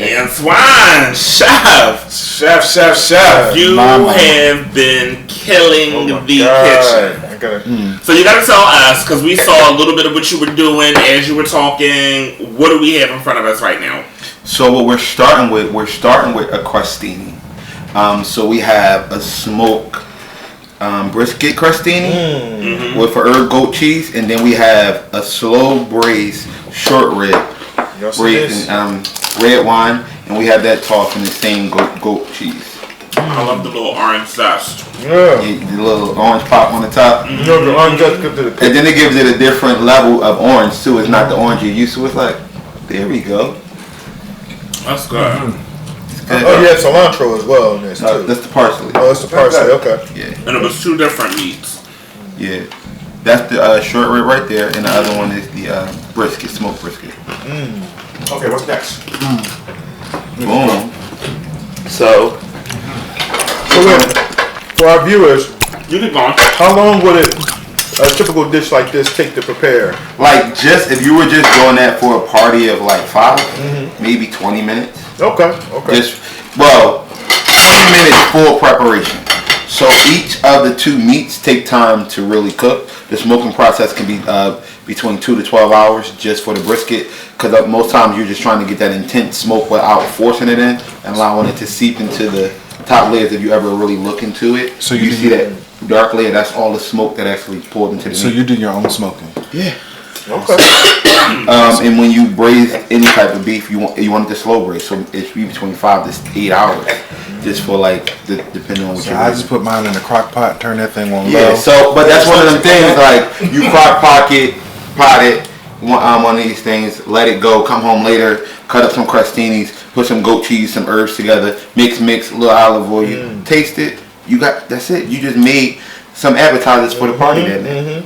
Antoine, chef. You have been killing the kitchen. So you gotta tell us, because we saw a little bit of what you were doing as you were talking. What do we have in front of us right now? So what we're starting with a crostini. So we have a smoked brisket crostini with herb goat cheese, and then we have a slow braised short rib braised in red wine, and we have that tossed in the same goat cheese. I love the little orange zest. Yeah, the little orange pop on the top. The orange zest gives it and then it gives it a different level of orange too. It's not the orange you're used to. It's like, there we go. That's good. Oh, you have cilantro as well in this too. That's the parsley. Oh, that's the parsley. Okay. Yeah. And it was 2 different meats. Yeah. That's the short rib right there, and the other one is the brisket, smoked brisket. Okay, what's next? Boom. So for our viewers, you can go on. How long would a typical dish like this take to prepare? Like, just if you were just doing that for a party of like 5, maybe 20 minutes. Okay. Just 20 minutes full preparation. So each of the 2 meats take time to really cook. The smoking process can be between 2 to 12 hours just for the brisket, because most times you're just trying to get that intense smoke without forcing it in and allowing it to seep into the top layers. If you ever really look into it, so you see that dark layer. That's all the smoke that actually poured into the meat. So you do your own smoking? Yeah. Okay. And when you braise any type of beef, you want it to slow braise, so it's between 5 to 8 hours, just for like depending on what I just put mine in the crock pot, turn that thing on low. Yeah. So, but that's one of them things, like you crock pot it, one of these things, let it go, come home later, cut up some crostinis, put some goat cheese, some herbs together, mix, a little olive oil, taste it. That's it. You just made some appetizers for the party that day.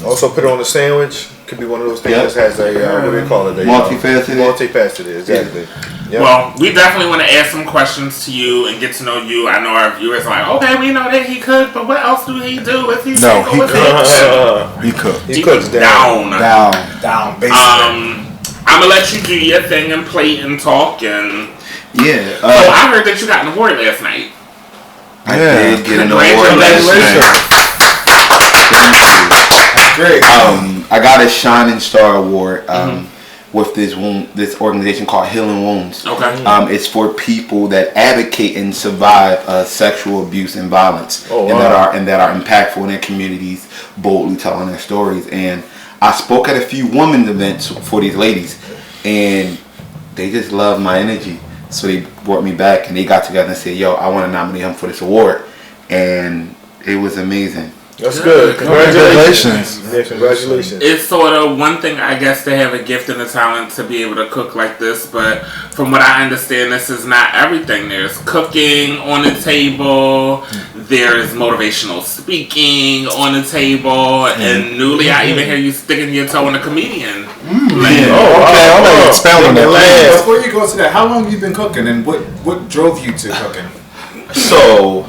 Also put it on a sandwich. Could be one of those things that has a what do we call it? Multifaceted. Multifaceted, exactly. Yep. Well, we definitely want to ask some questions to you and get to know you. I know our viewers are like, okay, we know that he cooked, but what else do he do? Is he single? He cooked. He cooks down. Basically. I'm gonna let you do your thing and plate and talk and. Yeah. I heard that you got an award last night. I did get an award last night. Great. I got a Shining Star Award with this organization called Healing Wounds. Okay. It's for people that advocate and survive sexual abuse and violence, and that are impactful in their communities, boldly telling their stories. And I spoke at a few women's events for these ladies, and they just loved my energy. So they brought me back, and they got together and said, "Yo, I want to nominate him for this award," and it was amazing. That's good. Congratulations. Yeah, congratulations. It's sort of one thing, I guess, to have a gift and a talent to be able to cook like this, but from what I understand, this is not everything. There's cooking on the table, there's motivational speaking on the table, and newly I even hear you sticking your toe in a comedian. I'm gonna expound on that. Before you go to that, how long have you been cooking, and what drove you to cooking? So,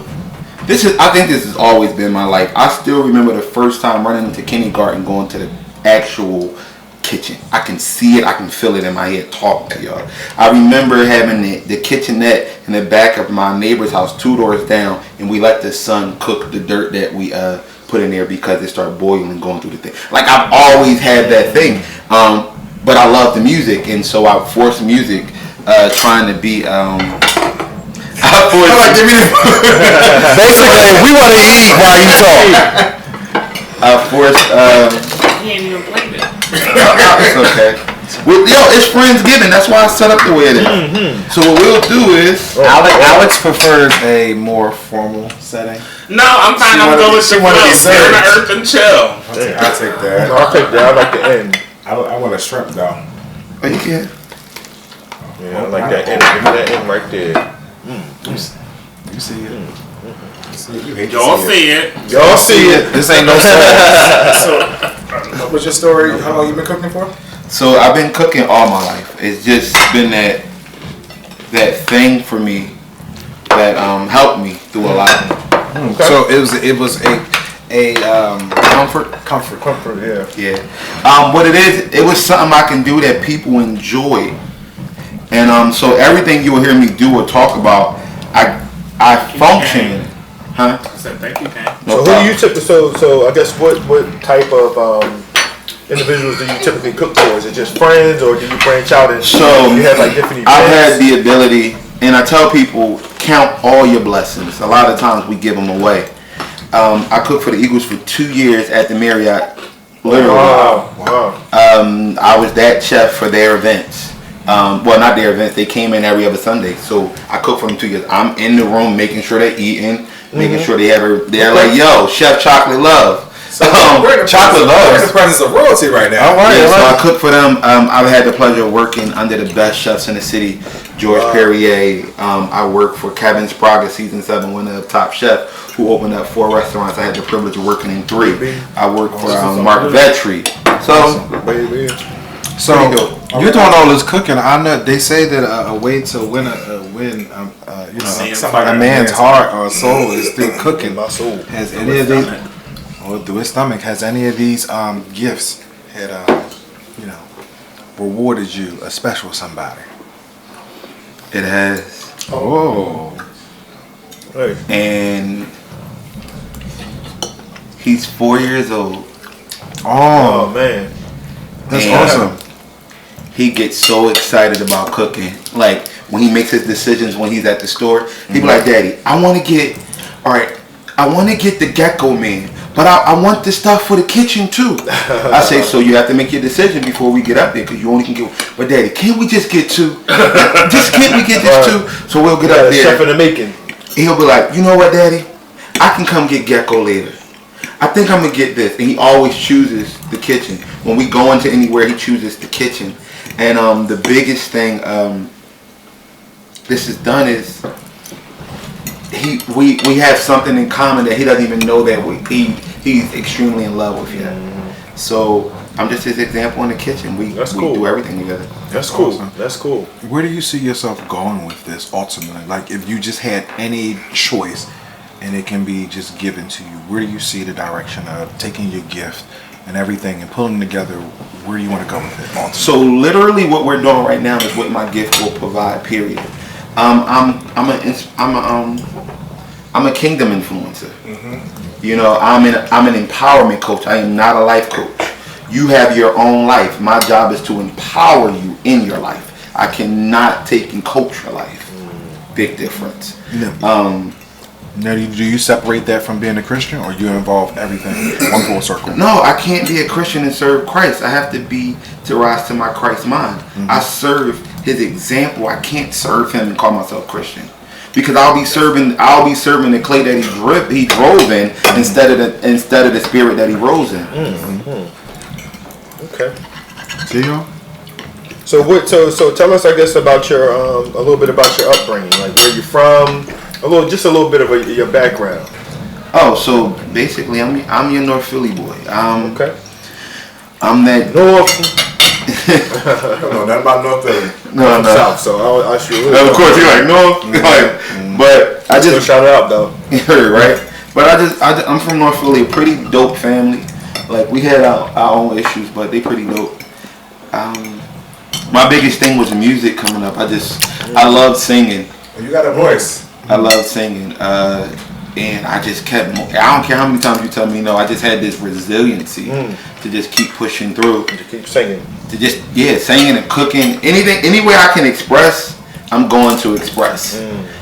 I think this has always been my life. I still remember the first time running into kindergarten, going to the actual kitchen. I can see it, I can feel it in my head talking to y'all. I remember having the kitchenette in the back of my neighbor's house, 2 doors down, and we let the sun cook the dirt that we put in there because it started boiling, going through the thing. Like, I've always had that thing, but I love the music, and so I forced music, trying to be. Basically, we want to eat while you talk. I forced. He ain't even played it. It's okay. Well, it's Friendsgiving. That's why I set up the way it is. So what we'll do is, Alex prefers a more formal setting. No, I'm fine. I'm going with the stare in the earth and chill. I'll take that. I'll take that. I like the end. I want a shrimp though. Oh, you can. Yeah, I like that end. Give me that end right there. You see it? Y'all see it. Y'all see it. This ain't no story. So, what's your story? How long you been cooking for? So I've been cooking all my life. It's just been that thing for me that helped me through a lot. Okay. So it was a comfort. Yeah. What it is, it was something I can do that people enjoy, And so everything you will hear me do or talk about, I function. Huh? I said thank you, Ken. So who do you typically? So I guess what type of individuals do you typically cook for? Is it just friends, or do you branch out and you have like different events? I've had the ability, and I tell people, count all your blessings. A lot of times we give them away. I cooked for the Eagles for 2 years at the Marriott. Literally. Wow. I was that chef for their events. Well, not their events. They came in every other Sunday. So I cooked for them 2 years. I'm in the room making sure they're eating, making sure they have. They're like, yo, Chef Chocolate Love. So Chocolate Love. We're in the presence of royalty right now. All right. So I cooked for them. I've had the pleasure of working under the best chefs in the city. George Perrier. I worked for Kevin Sprague, season 7 winner of Top Chef, who opened up 4 restaurants. I had the privilege of working in 3. I worked for Mark Vetri. So you're doing all this cooking. I know they say that a way to win a man's heart or soul is through cooking. Has any of these, or through his stomach, has any of these gifts had rewarded you, a special somebody? It has. Oh. Hey. And he's 4 years old. Oh man. That's awesome. He gets so excited about cooking. Like when he makes his decisions when he's at the store, he be like, Daddy, I want to get the gecko man, but I want the stuff for the kitchen too. I say, so you have to make your decision before we get up there, because you only can get. But Daddy, can't we just get 2? Can't we get this 2? So we'll get up there. Chef in the making. He'll be like, you know what, Daddy? I can come get gecko later. I think I'm gonna get this. And he always chooses the kitchen. When we go into anywhere, he chooses the kitchen. And the biggest thing this has done is we have something in common that he doesn't even know that he's extremely in love with you. So I'm just his example in the kitchen. We do everything together. That's cool. Awesome. That's cool. Where do you see yourself going with this ultimately? Like if you just had any choice and it can be just given to you, where do you see the direction of taking your gift and everything and pulling together? Where do you want to go with it ultimately? So literally what we're doing right now is what my gift will provide, period. I'm a kingdom influencer. Mm-hmm. You know, I'm an empowerment coach. I am not a life coach. You have your own life. My job is to empower you in your life. I cannot take and coach your life. Big difference. Now, do you separate that from being a Christian, or you involve everything in one full circle? No, I can't be a Christian and serve Christ. I have to rise to my Christ mind. Mm-hmm. I serve his example. I can't serve him and call myself Christian, because I'll be serving the clay that he drove in instead of the spirit that he rose in. Mm-hmm. Okay. See y'all. So tell us, I guess, about your a little bit about your upbringing, like where you're from, just a little bit of your background. Oh, so basically, I'm your North Philly boy. Okay. I'm that North. I don't know nothing about North Philly. No. South, so I should. Really of course, you're like North, but I just shout it out though. You heard it, right? But I'm from North Philly, a pretty dope family. Like we had our own issues, but they pretty dope. My biggest thing was the music coming up. I loved singing. Well, you got a voice. I loved singing, and I just kept. I don't care how many times you tell me no. I just had this resiliency to just keep pushing through. To keep singing. To just singing and cooking. Anything, any way I can express, I'm going to express.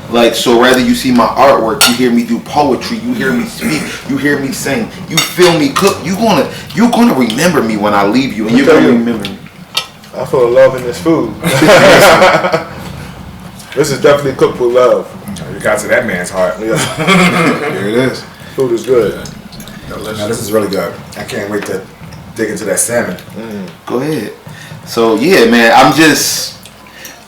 Like, so whether you see my artwork, you hear me do poetry, you hear me speak, you hear me sing, you feel me cook, you're gonna remember me when I leave you, and you're gonna remember me. I feel love in this food. This is definitely cooked with love. You got to that man's heart. Yeah. Here it is. Food is good. Now, this is really good. I can't wait to dig into that salmon. Go ahead. So yeah, man, I'm just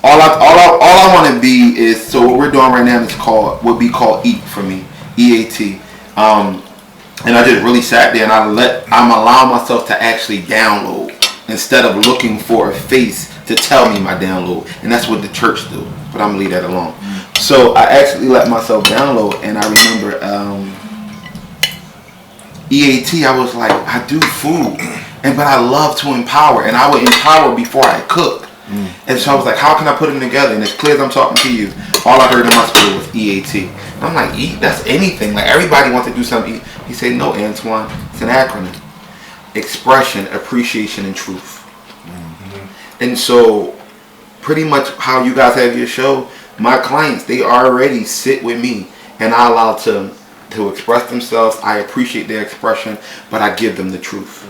all I want to be is, so what we're doing right now is would be called EAT for me, EAT. And I just really sat there and I'm allowing myself to actually download instead of looking for a face to tell me my download, and that's what the church do. But I'm gonna leave that alone. So I actually let myself download, and I remember EAT. I was like, I do food, but I love to empower, and I would empower before I cook. And so I was like, how can I put them together? And as clear as I'm talking to you, all I heard in my spirit was EAT. And I'm like, that's anything. Like, everybody wants to do something. He said, no, Antoine, it's an acronym. Expression, appreciation, and truth. And so pretty much how you guys have your show, my clients, they already sit with me and I allow them to express themselves. I appreciate their expression, but I give them the truth.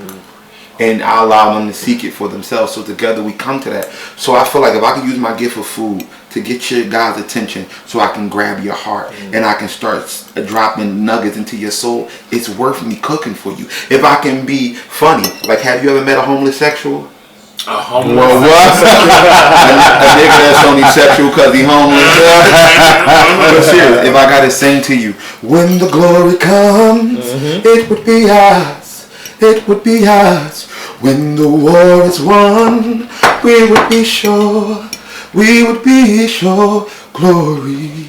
And I allow them to seek it for themselves. So together we come to that. So I feel like if I can use my gift of food to get your guys' attention so I can grab your heart and I can start dropping nuggets into your soul, it's worth me cooking for you. If I can be funny, like, have you ever met a homeless sexual? A homeless Well, what? a nigga that's only sexual because he homeless. But seriously, if I gotta sing to you, when the glory comes, it would be ours. It would be ours. When the war is won, we would be sure. We would be sure. Glory.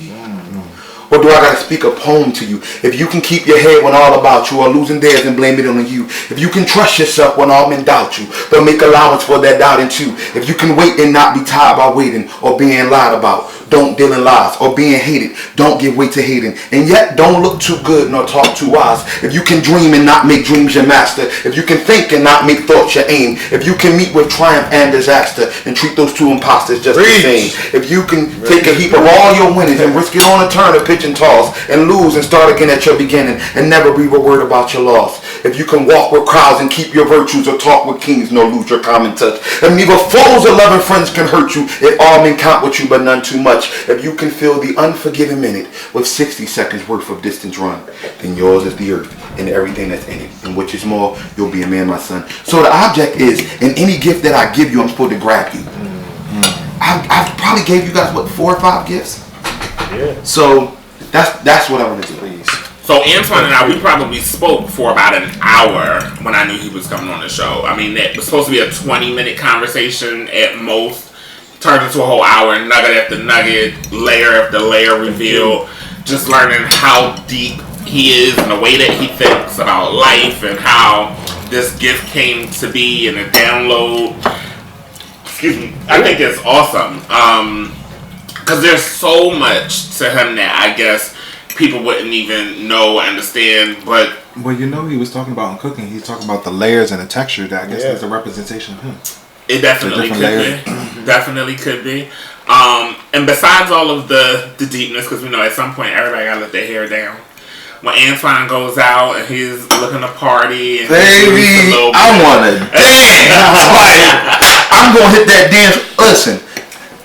Or do I gotta speak a poem to you? If you can keep your head when all about you, or losing theirs and blame it on you. If you can trust yourself when all men doubt you, but make allowance for that doubting too. If you can wait and not be tired by waiting or being lied about, don't deal in lies, or being hated, don't give way to hating. And yet don't look too good nor talk too wise. If you can dream and not make dreams your master. If you can think and not make thoughts your aim. If you can meet with triumph and disaster and treat those two imposters just the same. If you can take a heap of all your winnings and risk it on a turn of pitch and toss and lose and start again at your beginning and never breathe a word about your loss. If you can walk with crowds and keep your virtues or talk with kings nor lose your common touch. And neither foes or loving friends can hurt you if all men count with you but none too much. If you can fill the unforgiven minute with 60 seconds worth of distance run, then yours is the earth and everything that's in it. And which is more, you'll be a man, my son. So the object is, in any gift that I give you, I'm supposed to grab you. I probably gave you guys, what, 4 or 5 gifts? Yeah. So that's what I want to do. Please. So Antoine and I, we probably spoke for about an hour when I knew he was coming on the show. I mean, it was supposed to be a 20-minute conversation at most. Turned into a whole hour, nugget after nugget, layer after layer reveal. Just learning how deep he is and the way that he thinks about life and how this gift came to be and the download. Excuse me. I think it's awesome. Because there's so much to him that I guess people wouldn't even know, understand, but... Well, you know, he was talking about in cooking, he's talking about the layers and the texture that I guess is a representation of him. It definitely could be. Definitely could be. And besides all of the deepness, because we know at some point everybody gotta let their hair down. When Antoine goes out and he's looking to party and baby, I wanna dance. Like, I'm gonna hit that dance. Listen,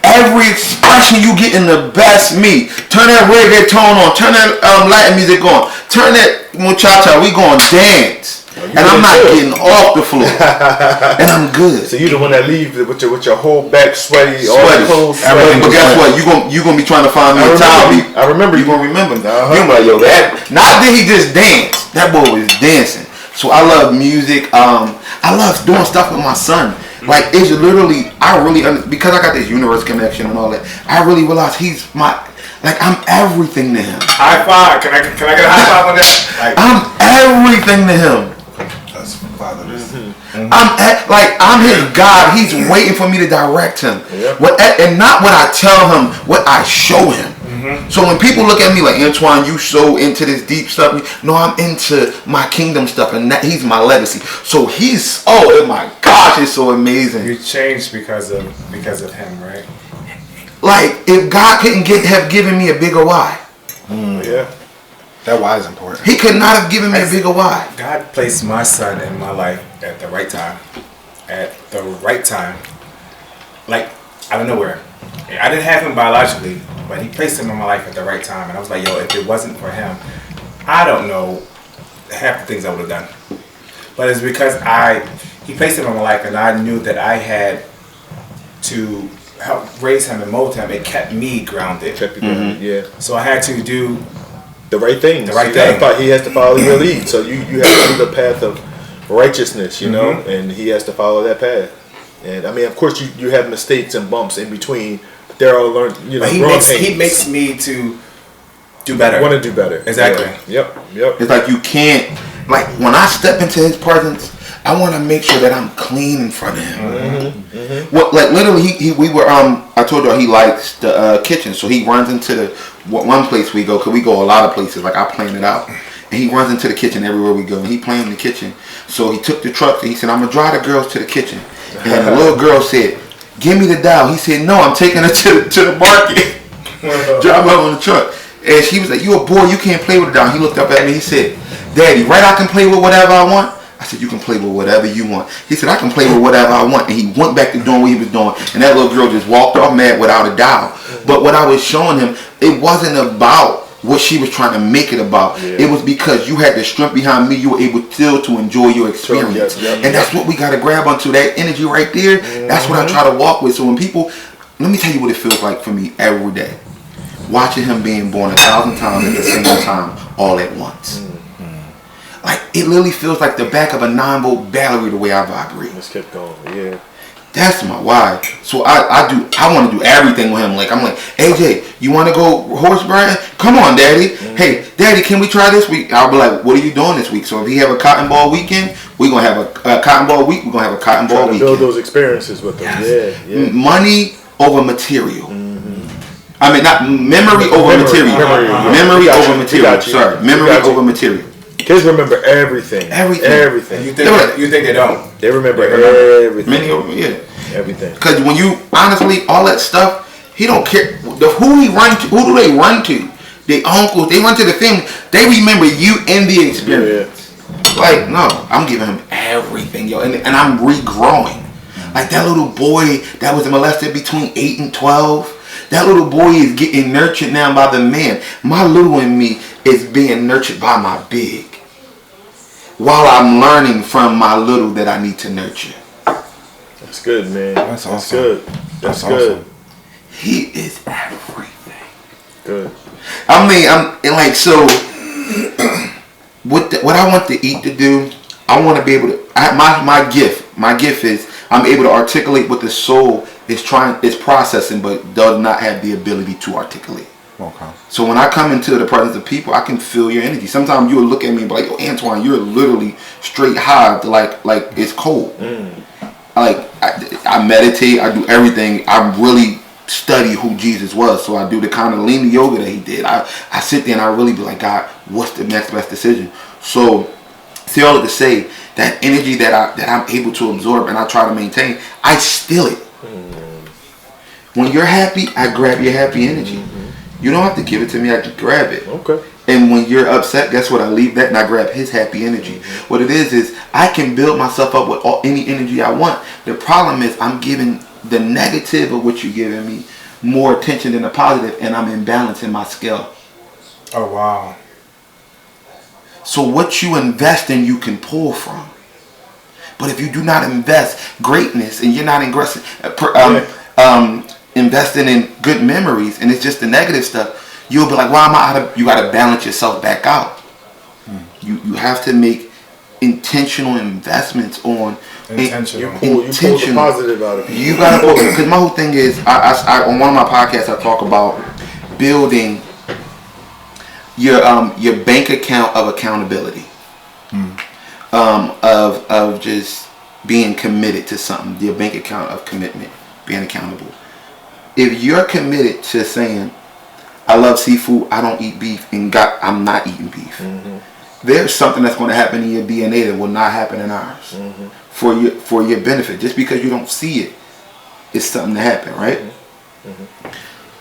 every expression you get in the best me. Turn that reggaeton on. Turn that Latin music on. Turn that muchacha. We gonna dance. And I'm not getting off the floor. And I'm good. So you're the one that leaves with your whole back sweaty, all the clothes sweaty. But guess what? You gonna be trying to find me a towel. I remember you gonna remember me. You like, yo, that not that he just danced. That boy was dancing. So I love music. I love doing stuff with my son. Like, it's literally, because I got this universe connection and all that, I really realize he's I'm everything to him. High five. Can I get a high five on that? I'm everything to him. That's fatherless. I'm his God. He's waiting for me to direct him. Yep. And not what I tell him, what I show him. So when people look at me like, Antoine, you so into this deep stuff. No, I'm into my kingdom stuff, and he's my legacy. So he's, oh my gosh, it's so amazing. You changed because of him, right? Like, if God couldn't have given me a bigger why. Yeah. That why is important. He could not have given me a bigger why. God placed my son in my life at the right time. At the right time. Like, out of nowhere. I didn't have him biologically, but he placed him in my life at the right time. And I was like, yo, if it wasn't for him, I don't know half the things I would have done. But it's because he placed him in my life, and I knew that I had to help raise him and mold him. It kept me grounded. Yeah. So I had to do the right thing. The right thing. He has to follow your lead. So you have to do the path of righteousness, you know, and he has to follow that path. And I mean, of course, you have mistakes and bumps in between. But they're all learned, but he makes me to do better. Want to do better. Exactly. Yeah. Yep. It's like you can't Like when I step into his presence, I want to make sure that I'm clean in front of him. Well, like literally, we were I told y'all he likes the kitchen, so he runs into the one place we go, because we go a lot of places. Like I plan it out, and he runs into the kitchen everywhere we go, and he playing in the kitchen. So he took the truck and he said, "I'm gonna drive the girls to the kitchen," and the little girl said, "Give me the dial." He said, "No, I'm taking her to the market." Drive her on the truck. And she was like, "You a boy, you can't play with it down." He looked up at me, he said, "Daddy, right, I can play with whatever I want?" I said, "You can play with whatever you want." He said, "I can play with whatever I want." And he went back to doing what he was doing. And that little girl just walked off mad without a dial. But what I was showing him, it wasn't about what she was trying to make it about. Yeah. It was because you had the strength behind me, you were able still to enjoy your experience. And that's what we got to grab onto, that energy right there. That's what I try to walk with. So when people, let me tell you what it feels like for me every day. Watching him being born 1,000 times at the same time, all at once. Like, it literally feels like the back of a 9-volt battery the way I vibrate. Let's keep going, yeah. That's my why. So I want to do everything with him. Like, I'm like, AJ, you want to go horse riding? Come on, Daddy. Hey, Daddy, can we try this week? I'll be like, what are you doing this week? So if he have a cotton ball weekend, we're going to have a cotton ball week. We're going to have a cotton ball weekend. Build those experiences with them. Yeah. Money over material. I mean, not memory over material. Memory over material. Sorry, memory over material. Kids remember everything. Everything. You think they don't? They remember everything. Many over, yeah. Everything. Because when you, honestly, all that stuff, he don't care. Who he run to? Who do they run to? Their uncles. They run to the family. They remember you in the experience. Yeah. Like, no, I'm giving him everything, yo. And I'm regrowing. Like that little boy that was molested between 8 and 12. That little boy is getting nurtured now by the man. My little in me is being nurtured by my big. While I'm learning from my little that I need to nurture. That's good, man. That's awesome. That's good. That's good. Awesome. He is everything. Good. I mean, I'm like, so what I want the eat to do, I want to be able to, my gift is I'm able to articulate what the soul is processing, but does not have the ability to articulate. Okay. So when I come into the presence of people, I can feel your energy. Sometimes you'll look at me and be like, "Yo, Antoine, you're literally straight high, like it's cold." I meditate, I do everything. I really study who Jesus was. So I do the kind of lean yoga that he did. I sit there and I really be like, "God, what's the next best decision?" So see all of to say that energy that I'm able to absorb and I try to maintain, I steal it. When you're happy, I grab your happy energy. You don't have to give it to me, I can grab it. Okay. And when you're upset, guess what? I leave that and I grab his happy energy. What it is I can build myself up with any energy I want. The problem is I'm giving the negative of what you're giving me more attention than the positive, and I'm imbalancing my scale. Oh, wow. So what you invest in, you can pull from. But if you do not invest greatness and you're not investing in good memories and it's just the negative stuff, you'll be like, why am I out of, you got to balance yourself back out. You have to make intentional investments on you pull the positive out of it. You got to pull, because my whole thing is I on one of my podcasts I talk about building your bank account of accountability. Of just being committed to something, your bank account of commitment, being accountable. If you're committed to saying, I love seafood, I don't eat beef, and I'm not eating beef, there's something that's going to happen in your DNA that will not happen in ours for your benefit. Just because you don't see it, it's something to happen, right?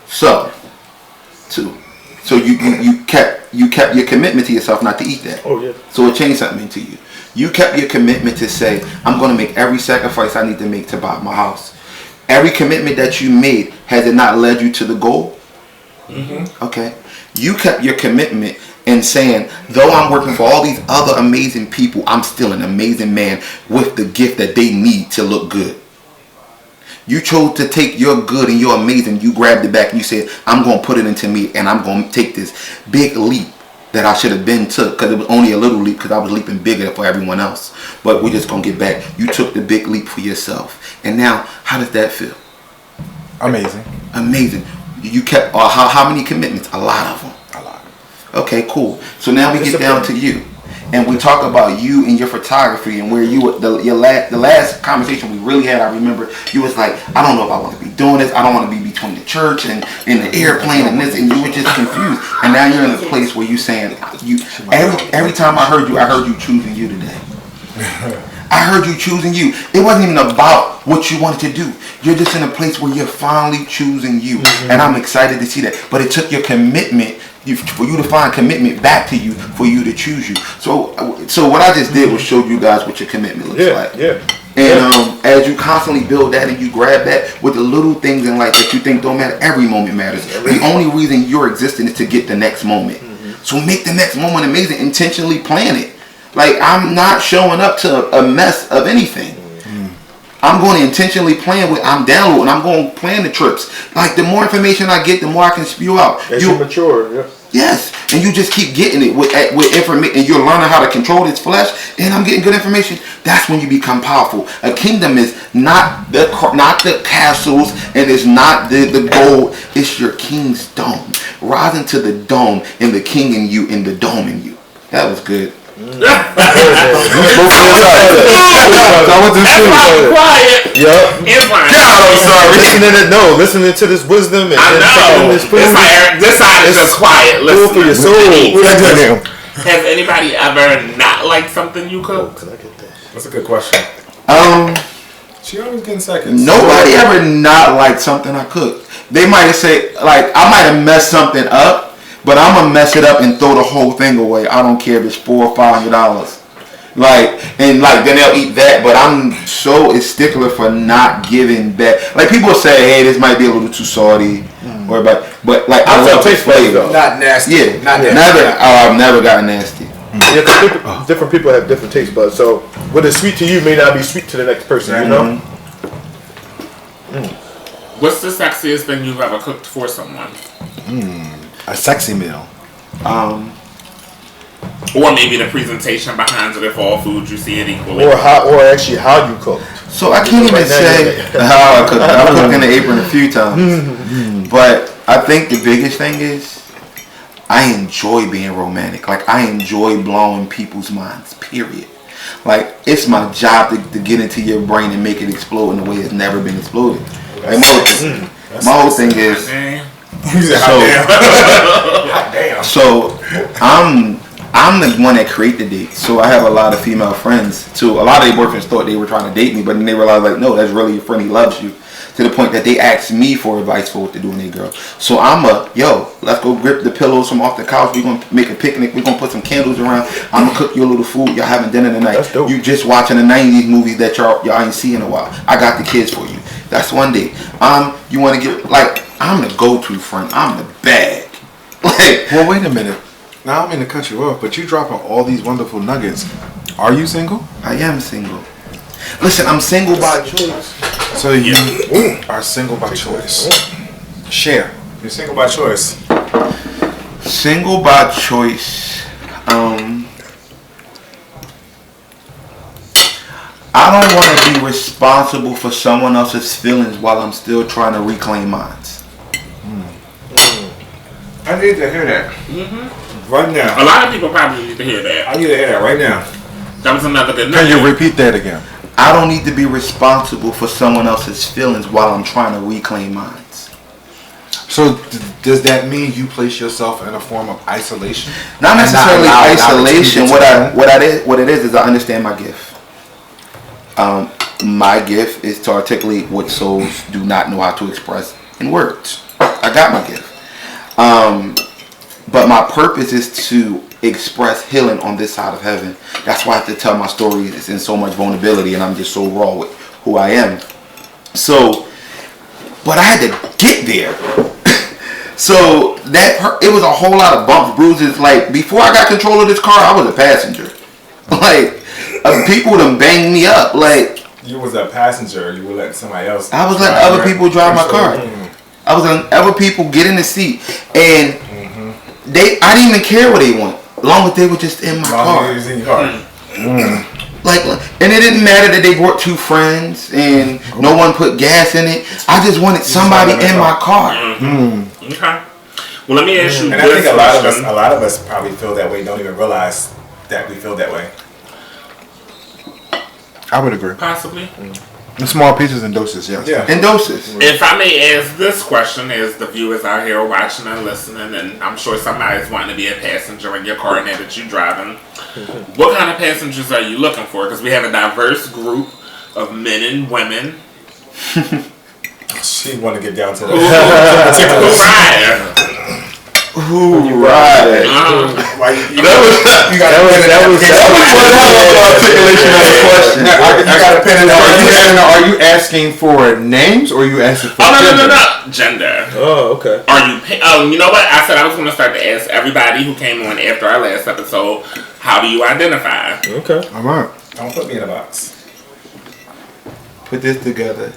So you kept your commitment to yourself not to eat that. Oh yeah. So it changed something to you. You kept your commitment to say, I'm going to make every sacrifice I need to make to buy my house. Every commitment that you made, has it not led you to the goal? Okay. You kept your commitment in saying, though I'm working for all these other amazing people, I'm still an amazing man with the gift that they need to look good. You chose to take your good and your amazing, you grabbed it back and you said, I'm going to put it into me and I'm going to take this big leap that I should have been took, because it was only a little leap because I was leaping bigger for everyone else. But we're just going to get back. You took the big leap for yourself. And now, how does that feel? Amazing. Amazing. You kept, how many commitments? A lot of them. A lot. Okay, cool. So now we get down to you. and we talk about you and your photography and where you the last conversation we really had. I remember you was like, I don't know if I want to be doing this. I don't want to be between the church and the airplane and this, and you were just confused. And now you're in a place where you saying you every time I heard you choosing you today. I heard you choosing you. It wasn't even about what you wanted to do. You're just in a place where you're finally choosing you. And I'm excited to see that. But it took your commitment for you to find commitment back to you for you to choose you. So what I just did was show you guys what your commitment looks like. Yeah. And as you constantly build that and you grab that with the little things in life that you think don't matter, every moment matters. The only reason you're existing is to get the next moment. So make the next moment amazing. Intentionally plan it. Like, I'm not showing up to a mess of anything. I'm going to intentionally plan with, I'm downloading, I'm going to plan the trips. Like, the more information I get, the more I can spew out. As you mature, yeah. Yes, and you just keep getting it with information, and you're learning how to control this flesh, and I'm getting good information. That's when you become powerful. A kingdom is not the castles, and it's not the gold. It's your king's dome. Rising to the dome, and the king in you, and the dome in you. That was good. That's quiet. Yep. I'm sorry. Listening to this wisdom and I know. this food. This side is just quiet. Food for your soul. Has anybody ever not liked something you cook? Can I get that? That's a good question. She always getting seconds. Nobody ever not liked something I cooked. They might have said, like, I might have messed something up, but I'm gonna mess it up and throw the whole thing away. I don't care if it's $400 or $500. Then they'll eat that. But I'm so a stickler for not giving that. Like, people say, hey, this might be a little too salty, or but like I love the flavor. Not nasty. Yeah, not nasty. I've never gotten nasty. Yeah, because different people have different taste buds. So what is sweet to you may not be sweet to the next person. You know. What's the sexiest thing you've ever cooked for someone? A sexy meal. Or maybe the presentation behind it if all food you see it equally. Or actually how you cook. So I can't even say how I cook. I've cooked in the apron a few times. But I think the biggest thing is I enjoy being romantic. Like, I enjoy blowing people's minds, period. Like, it's my job to get into your brain and make it explode in a way it's never been exploded. Like, my whole thing is... So I'm the one that create the date. So I have a lot of female friends too. A lot of their boyfriends thought they were trying to date me, but then they realized, like, no, that's really your friend. He loves you. To the point that they asked me for advice for what to do in their girl. So I'm let's go grip the pillows from off the couch. We're gonna make a picnic. We're gonna put some candles around. I'm gonna cook you a little food. Y'all having dinner tonight. That's dope. You just watching the 90s movies that y'all ain't seen in a while. I got the kids for you. That's one day. You want to get, like, I'm the go-to friend. I'm the bag. Like, Well, wait a minute. Now, I don't mean to cut you off, but you dropping all these wonderful nuggets. Are you single? I am single. Listen, I'm single by choice. So you are single by choice. Share. You're single by choice. Single by choice. I don't want to be responsible for someone else's feelings while I'm still trying to reclaim mine. I need to hear that. Right now. A lot of people probably need to hear that. I need to hear that right now. That was another good Can nugget. you repeat that again? I don't need to be responsible for someone else's feelings while I'm trying to reclaim mine. So does that mean you place yourself in a form of isolation? Not And necessarily allow isolation. opportunity to What it is I understand my gift. My gift is to articulate what souls do not know how to express in words. I got my gift. But my purpose is to express healing on this side of heaven. That's why I have to tell my story. It's in so much vulnerability, and I'm just so raw with who I am. So, but I had to get there. So it was a whole lot of bumps, bruises. Like, before I got control of this car, I was a passenger. Like, people done banged me up. Like, You was a passenger. You were letting somebody else. I was letting other people drive my car. I was letting other people get in the seat, and I didn't even care what they want, as long as they were just in my car. Was in your car. Like, and it didn't matter that they brought two friends and no one put gas in it. I just wanted somebody in my car. Okay. Well, let me ask you And this I think a question. lot of us probably feel that way. Don't even realize that we feel that way. I would agree. Possibly. In small pieces and doses, yes. Yeah. In doses. If I may ask this question, as the viewers out here watching and listening, and I'm sure somebody's wanting to be a passenger in your car now that you're driving, what kind of passengers are you looking for? Because we have a diverse group of men and women. She want to get down to Who the ride? Ooh, right. Why you That was one hell of an articulation of the question. I got a pen and are you asking for names or are you asking for No. Gender. Oh, okay. Are you? You know what? I said I was going to start to ask everybody who came on after our last episode. How do you identify? Okay. All right. Don't put me in a box. Put this together.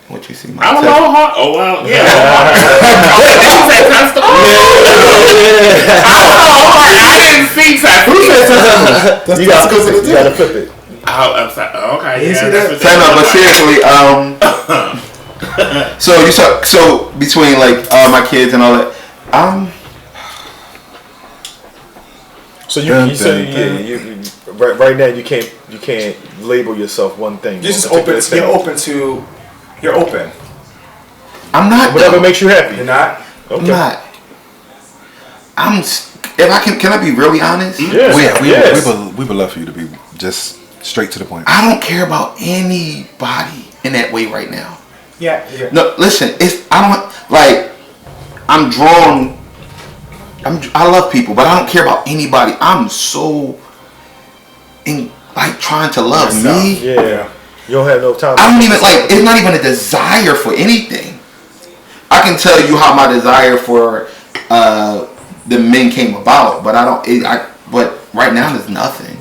What you see? My I'm a test- low heart. Oh well, yeah. Who said constable? I didn't see that. Who said constable? You gotta flip it. Oh, I'm sorry. Oh, okay, You yeah. see that's that? what Time out, but they- seriously, so between like my kids and all that, So you right now you can't label yourself one thing. You're just one open. particular thing. You're open. I'm not. Whatever though. makes you happy. You're not. I'm Okay. not. If I can I be really honest? Yes. We would love for you to be just straight to the point. I don't care about anybody in that way right now. Yeah. No, listen. I'm drawn. I love people, but I don't care about anybody. I'm so trying to love me. Yeah. You don't have no time. I don't even it's not even a desire for anything. I can tell you how my desire for the men came about, but but right now there's nothing.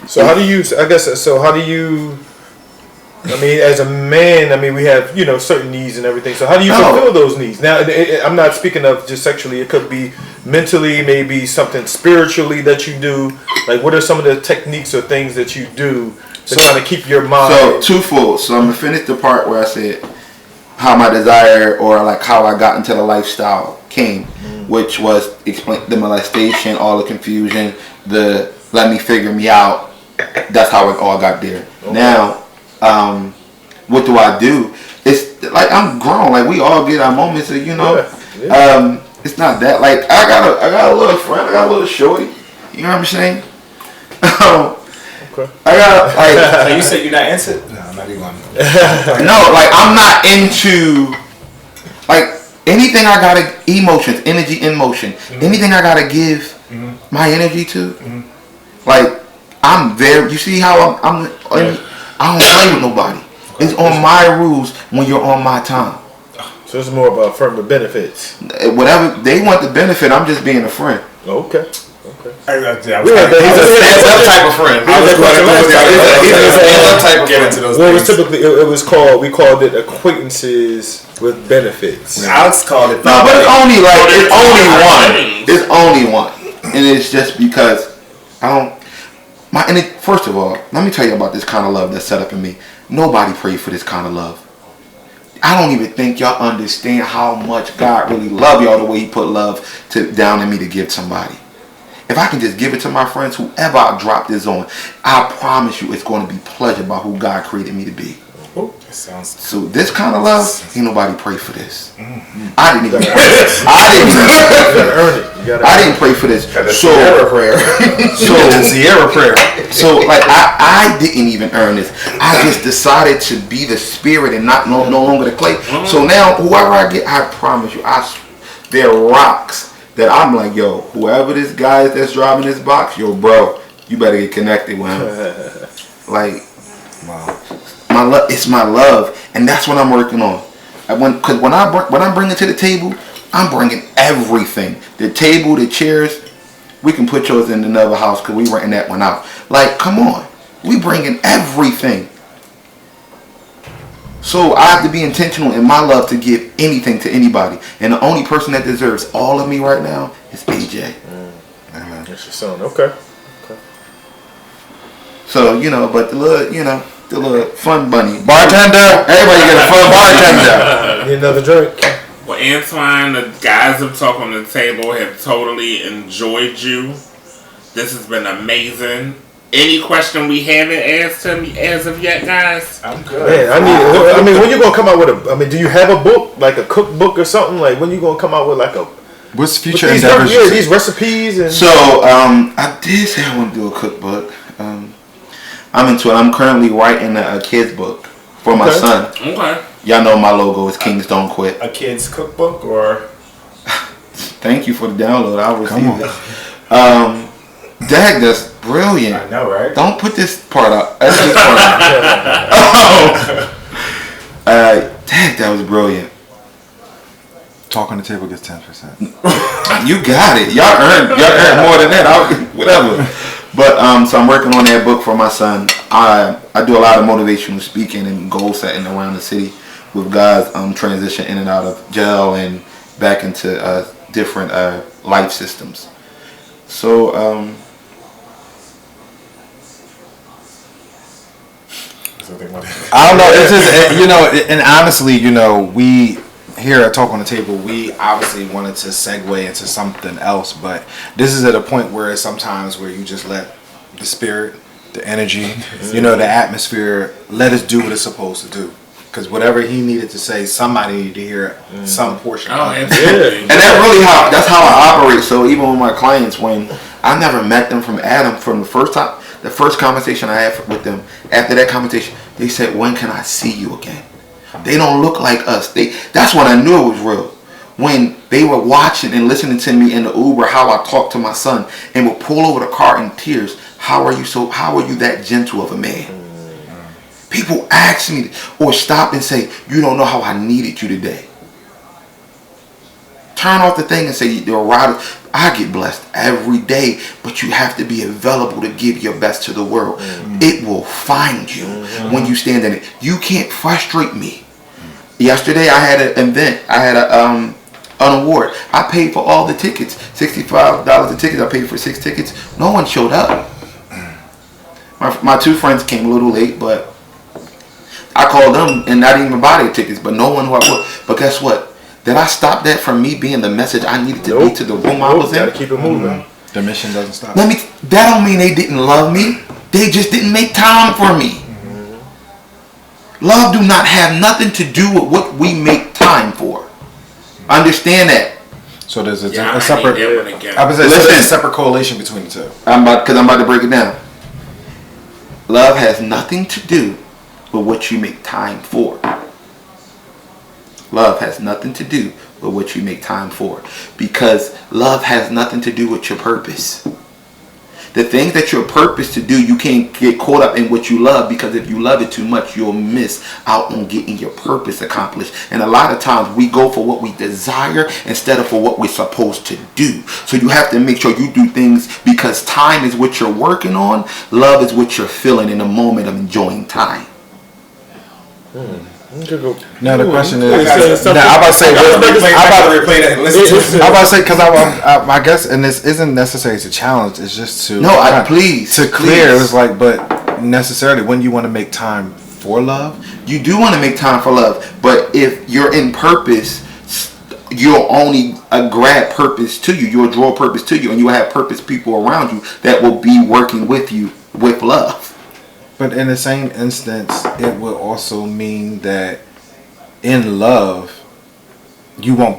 So how do you? I guess so. How do you? I mean, as a man, we have certain needs and everything. So how do you fulfill those needs? Now, I'm not speaking of just sexually. It could be mentally, maybe something spiritually that you do. Like, what are some of the techniques or things that you do to kind of keep your mind? So twofold. So I'm gonna finish the part where I said how my desire or how I got into the lifestyle came, which was explain the molestation, all the confusion, the let me figure me out. That's how it all got there. Okay. Now, what do I do? It's like I'm grown. Like we all get our moments of Yeah. It's not that I got a little friend. I got a little shorty. You know what I'm saying? Okay. I got So you said you're not into it? No, I'm not even. No, I'm not into anything I gotta emotions, energy in motion. Mm-hmm. Anything I gotta give my energy to. Mm-hmm. I'm very. You see how I don't play with nobody. It's on my rules when you're on my time. So it's more about affirmative benefits. Whatever they want the benefit, I'm just being a friend. Okay. He's a stand-up type of friend. Get into those Well, it was things. typically we called it acquaintances with benefits. Alex called it. No, but it's only one. It's only one, and it's just because I don't. First of all, let me tell you about this kind of love that's set up in me. Nobody prayed for this kind of love. I don't even think y'all understand how much God really loved y'all the way He put love down in me to give somebody. If I can just give it to my friends, whoever I drop this on, I promise you it's going to be pleasured by who God created me to be. So this kind of love, ain't nobody pray for this. I didn't even pray. I didn't pray for this. Sierra prayer. So I didn't even earn this. I just decided to be the spirit and not no longer the clay. So now whoever I get, I promise you, there are rocks that I'm like, yo, whoever this guy is that's driving this box, yo, bro, you better get connected with him. Wow. It's my love, and that's what I'm working on. Because when I'm bringing to the table, I'm bringing everything. The table, the chairs, we can put yours in another house because we renting that one out. Come on, we bringing everything. So I have to be intentional in my love to give anything to anybody, and the only person that deserves all of me right now is AJ. That's your son. Okay. So but the little fun bunny bartender. Everybody get a fun bartender. Need another drink. Well, Antoine, the guys have talked on the table have totally enjoyed you. This has been amazing. Any question we haven't asked to me as of yet, guys? I'm good. Man, I mean, when you gonna come out with a? I mean, do you have a book, like a cookbook or something? Like, when you gonna come out with like a? What's future These, endeavors? these recipes and. So, I did say I want to do a cookbook. I'm into it. I'm currently writing a kid's book for my son. Okay. Y'all know my logo is Kings Don't Quit. A kid's cookbook or? Thank you for the download. I'll receive it. Dag, that's brilliant. I know, right? Don't put this part up. That's this part out. Dag, that was brilliant. Talk on the table gets 10%. You got it. Y'all earned more than that. Whatever. But so I'm working on that book for my son. I do a lot of motivational speaking and goal setting around the city with guys transition in and out of jail and back into different life systems. So I don't know. It's just, and honestly, we here at Talk on the Table, we obviously wanted to segue into something else, but this is at a point where sometimes where you just let the spirit, the energy, the atmosphere, let us do what it's supposed to do. Because whatever he needed to say, somebody needed to hear some portion of it. Absolutely. and that's how I operate. So even with my clients, when I never met them from Adam, from the first conversation I had with them, after that conversation, they said, "When can I see you again?" They don't look like us. That's when I knew it was real. When they were watching and listening to me in the Uber, how I talked to my son, and would pull over the car in tears. How are you that gentle of a man? People ask me or stop and say, "You don't know how I needed you today." Turn off the thing and say, "You're right." I get blessed every day, but you have to be available to give your best to the world. It will find you when you stand in it. You can't frustrate me. Yesterday I had an event. I had an award. I paid for all the tickets. $65 a ticket. I paid for 6 tickets. No one showed up. My 2 friends came a little late, but I called them and not even buy their tickets, but no one who I would. But guess what? Did I stop that from me being the message I needed to be to the room I was in? Gotta keep it moving. The mission doesn't stop. That don't mean they didn't love me. They just didn't make time for me. Love do not have nothing to do with what we make time for. Understand that. So there's a I separate. need that one again. I was saying Listen. there's a separate correlation between the two. I'm about to break it down. Love has nothing to do with what you make time for. Love has nothing to do with what you make time for. Because love has nothing to do with your purpose. The things that you're purposed to do, you can't get caught up in what you love, because if you love it too much, you'll miss out on getting your purpose accomplished. And a lot of times we go for what we desire instead of for what we're supposed to do. So you have to make sure you do things because time is what you're working on. Love is what you're feeling in the moment of enjoying time. Now the question is, I'm I'm about to say, replay that and listen to it. I'm about to say, because I guess, and this isn't necessarily a challenge. It's just to please to clear. It's like, but necessarily when you want to make time for love, you do want to make time for love, but if you're in purpose, you'll only grab purpose to you. You'll draw purpose to you, and you will have purpose people around you that will be working with you with love. But in the same instance, it will also mean that in love, you won't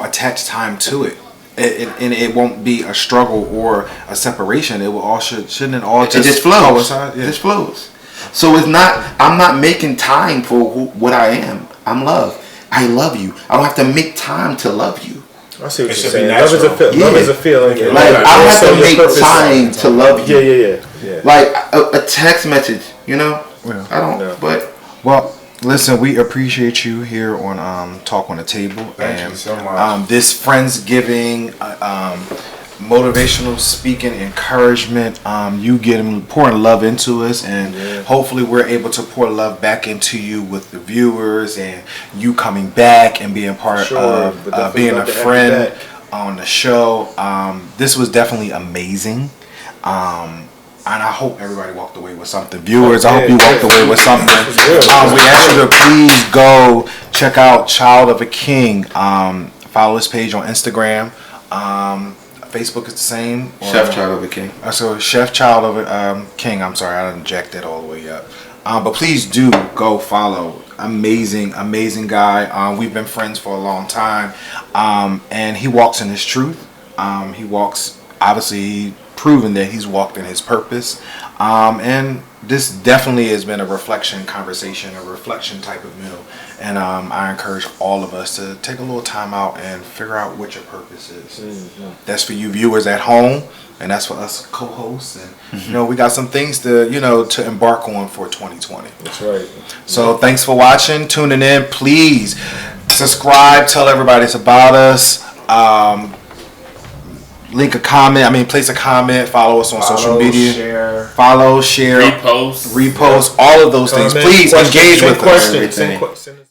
attach time to it. And it won't be a struggle or a separation. It will all shouldn't it all just it just flows. coincide? Yeah. It just flows. So I'm not making time for what I am. I'm love. I love you. I don't have to make time to love you. I see what It you're should be saying. Love is a natural. love is a feeling. Like I have to make time to love you. Yeah. Like a text message, Yeah. I don't. Yeah. But Well, listen, we appreciate you here on Talk on the Table. Thank you so much. This Friendsgiving, motivational speaking, encouragement, you pouring love into us, and hopefully we're able to pour love back into you with the viewers, and you coming back and being part of being a friend on the show. This was definitely amazing. And I hope everybody walked away with something. Viewers, I hope you walked away with something. We ask you to please go check out Child of a King. Follow his page on Instagram. Facebook is the same. Chef ChefofaKing. So Chef Child of King. I'm sorry, I didn't jack that all the way up. But please do go follow. Amazing guy. We've been friends for a long time. And he walks in his truth. He walks, obviously, proven that he's walked in his purpose. And this definitely has been a reflection conversation, a reflection type of meal. And I encourage all of us to take a little time out and figure out what your purpose is. Mm-hmm. That's for you viewers at home, and that's for us co-hosts. And we got some things to to embark on for 2020. That's right. So thanks for watching, tuning in. Please subscribe, tell everybody it's about us. Place a comment, follow us on social media. Share, repost, all of those things. Please engage with us. Questions.